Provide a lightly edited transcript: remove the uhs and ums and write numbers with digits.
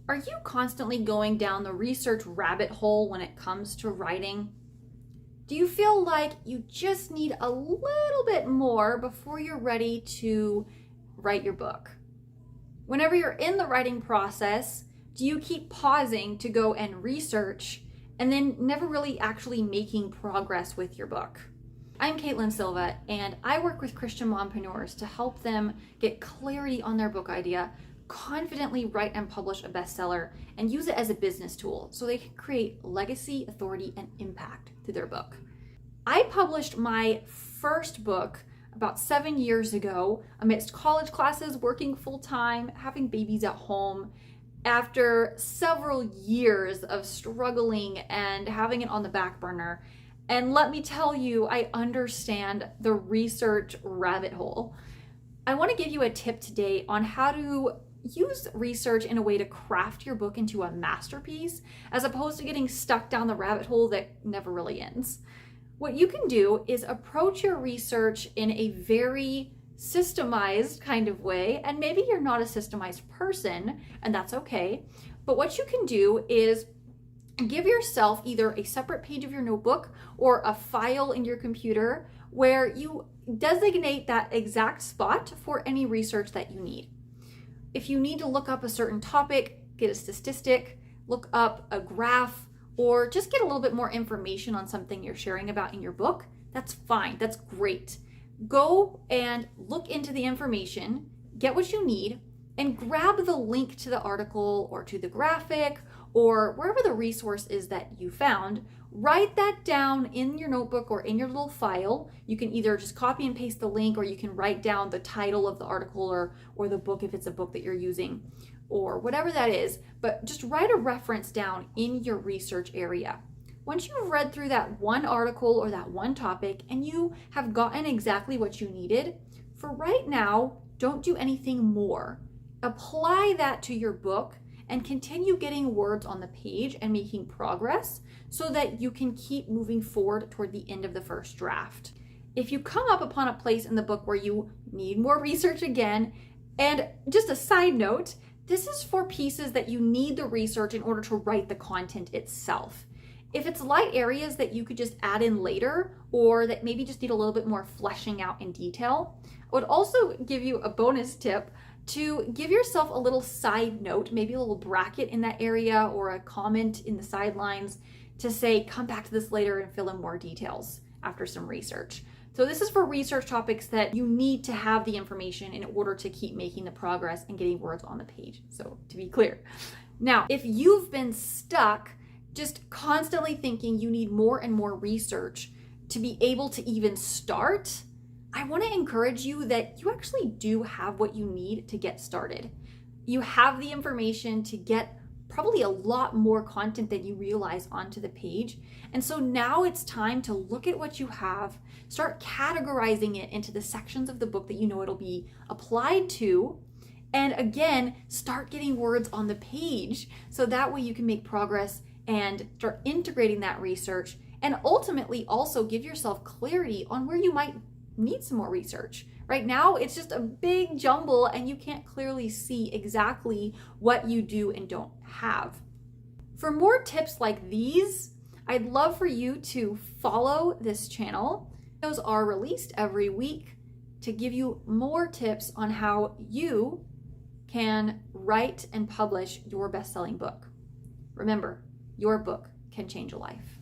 Are you constantly going down the research rabbit hole when it comes to writing? Do you feel like you just need a little bit more before you're ready to write your book? Whenever you're in the writing process, do you keep pausing to go and research and then never really actually making progress with your book? I'm Katelyn Silva, and I work with Christian mompreneurs to help them get clarity on their book idea, confidently write and publish a bestseller, and use it as a business tool so they can create legacy, authority, and impact through their book. I published my first book about 7 years ago amidst college classes, working full-time, having babies at home, after several years of struggling and having it on the back burner. And let me tell you, I understand the research rabbit hole. I want to give you a tip today on how to use research in a way to craft your book into a masterpiece, as opposed to getting stuck down the rabbit hole that never really ends. What you can do is approach your research in a very systemized kind of way, and maybe you're not a systemized person, and that's okay. But what you can do is give yourself either a separate page of your notebook or a file in your computer where you designate that exact spot for any research that you need. If you need to look up a certain topic, get a statistic, look up a graph, or just get a little bit more information on something you're sharing about in your book, that's fine, that's great. Go and look into the information, get what you need, and grab the link to the article or to the graphic or wherever the resource is that you found. Write that down in your notebook or in your little file. You can either just copy and paste the link, or you can write down the title of the article or the book if it's a book that you're using, or whatever that is. But just write a reference down in your research area. Once you've read through that one article or that one topic and you have gotten exactly what you needed, for right now, don't do anything more. Apply that to your book and continue getting words on the page and making progress so that you can keep moving forward toward the end of the first draft. If you come up upon a place in the book where you need more research again, and just a side note, this is for pieces that you need the research in order to write the content itself. If it's light areas that you could just add in later, or that maybe just need a little bit more fleshing out in detail, I would also give you a bonus tip to give yourself a little side note, maybe a little bracket in that area or a comment in the sidelines to say, come back to this later and fill in more details after some research. So this is for research topics that you need to have the information in order to keep making the progress and getting words on the page. So to be clear. Now, if you've been stuck just constantly thinking you need more and more research to be able to even start, I want to encourage you that you actually do have what you need to get started. You have the information to get probably a lot more content than you realize onto the page. And so now it's time to look at what you have, start categorizing it into the sections of the book that you know it'll be applied to, and again, start getting words on the page so that way you can make progress and start integrating that research, and ultimately also give yourself clarity on where you might need some more research. Right now, it's just a big jumble and you can't clearly see exactly what you do and don't have. For more tips like these, I'd love for you to follow this channel. Those are released every week to give you more tips on how you can write and publish your best-selling book. Remember, your book can change a life.